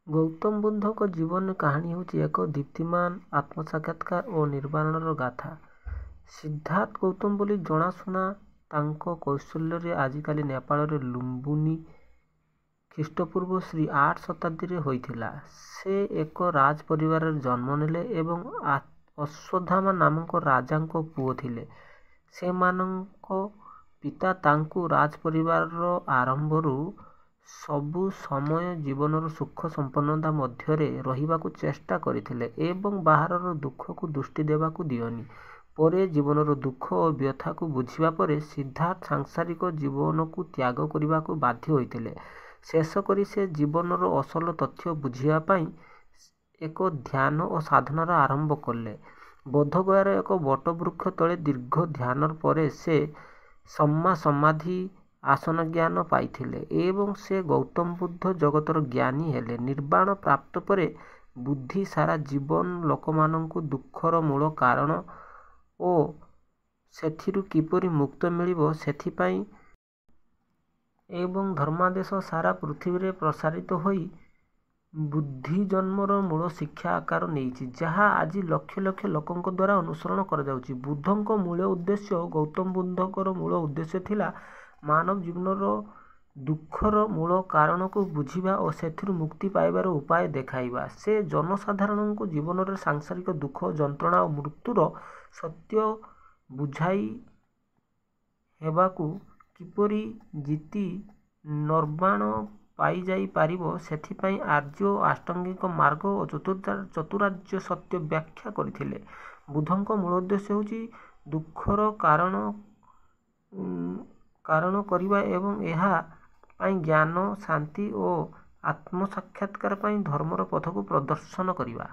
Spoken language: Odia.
ଗୌତମ ବୁଦ୍ଧଙ୍କ ଜୀବନ କାହାଣୀ ହେଉଛି ଏକ ଦୀପ୍ତିମାନ ଆତ୍ମସାକ୍ଷାତକାର ଓ ନିର୍ବାଣର ଗାଥା। ସିଦ୍ଧାର୍ଥ ଗୌତମ ବୋଲି ଜଣାଶୁଣା ତାଙ୍କ କୌଶଲ୍ୟରେ ଆଜିକାଲି ନେପାଳରେ ଲୁମ୍ବିନୀ ଖ୍ରୀଷ୍ଟପୂର୍ବ ଶ୍ରୀ 8 ଶତାବ୍ଦୀରେ ହୋଇଥିଲା। ସେ ଏକ ରାଜ ପରିବାରରେ ଜନ୍ମ ନେଲେ ଏବଂ ଅଶ୍ୱତ୍ଥାମା ନାମକ ରାଜାଙ୍କ ପୁଅ ଥିଲେ। ସେମାନଙ୍କ ପିତା ତାଙ୍କୁ ରାଜପରିବାରର ଆରମ୍ଭରୁ ସବୁ ସମୟ ଜୀବନର ସୁଖ ସମ୍ପନ୍ନତା ମଧ୍ୟରେ ରହିବାକୁ ଚେଷ୍ଟା କରିଥିଲେ ଏବଂ ବାହାରର ଦୁଃଖକୁ ଦୃଷ୍ଟି ଦେବାକୁ ଦିଅନି। ପରେ ଜୀବନର ଦୁଃଖ ଓ ବ୍ୟଥାକୁ ବୁଝିବା ପରେ ସିଦ୍ଧାର୍ଥ ସାଂସାରିକ ଜୀବନକୁ ତ୍ୟାଗ କରିବାକୁ ବାଧ୍ୟ ହୋଇଥିଲେ। ଶେଷ କରି ସେ ଜୀବନର ଅସଲ ତଥ୍ୟ ବୁଝିବା ପାଇଁ ଏକ ଧ୍ୟାନ ଓ ସାଧନାର ଆରମ୍ଭ କଲେ। ବୋଧଗୟାର ଏକ ବଟବୃକ୍ଷ ତଳେ ଦୀର୍ଘ ଧ୍ୟାନ ପରେ ସେ ସମ୍ମା ସମାଧି ଆସନ ଜ୍ଞାନ ପାଇଥିଲେ ଏବଂ ସେ ଗୌତମ ବୁଦ୍ଧ ଜଗତର ଜ୍ଞାନୀ ହେଲେ। ନିର୍ବାଣ ପ୍ରାପ୍ତ ପରେ ବୁଦ୍ଧି ସାରା ଜୀବନ ଲୋକମାନଙ୍କୁ ଦୁଃଖର ମୂଳ କାରଣ ଓ ସେଥିରୁ କିପରି ମୁକ୍ତି ମିଳିବ ସେଥିପାଇଁ ଏବଂ ଧର୍ମାଦେଶ ସାରା ପୃଥିବୀରେ ପ୍ରସାରିତ ହୋଇ ବୁଦ୍ଧିଜନ୍ମର ମୂଳ ଶିକ୍ଷା ଆକାର ନେଇଛି, ଯାହା ଆଜି ଲକ୍ଷ ଲକ୍ଷ ଲୋକଙ୍କ ଦ୍ୱାରା ଅନୁସରଣ କରାଯାଉଛି। ବୁଦ୍ଧଙ୍କ ମୂଳ ଉଦ୍ଦେଶ୍ୟ ଗୌତମ ବୁଦ୍ଧଙ୍କର ମୂଳ ଉଦ୍ଦେଶ୍ୟ ଥିଲା ମାନବ ଜୀବନର ଦୁଃଖର ମୂଳ କାରଣକୁ ବୁଝିବା ଓ ସେଥିରୁ ମୁକ୍ତି ପାଇବାର ଉପାୟ ଦେଖାଇବା। ସେ ଜନସାଧାରଣଙ୍କୁ ଜୀବନରେ ସାଂସାରିକ ଦୁଃଖ, ଯନ୍ତ୍ରଣା ଓ ମୃତ୍ୟୁର ସତ୍ୟ ବୁଝାଇ ହେବାକୁ କିପରି ଜିତି ନିର୍ବାଣ ପାଇଯାଇ ପାରିବ ସେଥିପାଇଁ ଆର୍ଯ୍ୟ ଓ ଆଷ୍ଟାଙ୍ଗିକ ମାର୍ଗ ଓ ଚତୁରାର୍ଯ୍ୟ ସତ୍ୟ ବ୍ୟାଖ୍ୟା କରିଥିଲେ। ବୁଦ୍ଧଙ୍କ ମୂଳ ଉଦ୍ଦେଶ୍ୟ ହେଉଛି ଦୁଃଖର କାରଣ କରିବା ଏବଂ ଏହା ପାଇଁ ଜ୍ଞାନ, ଶାନ୍ତି ଓ ଆତ୍ମସାକ୍ଷାତକାର ପାଇଁ ଧର୍ମର ପଥକୁ ପ୍ରଦର୍ଶନ କରିବା।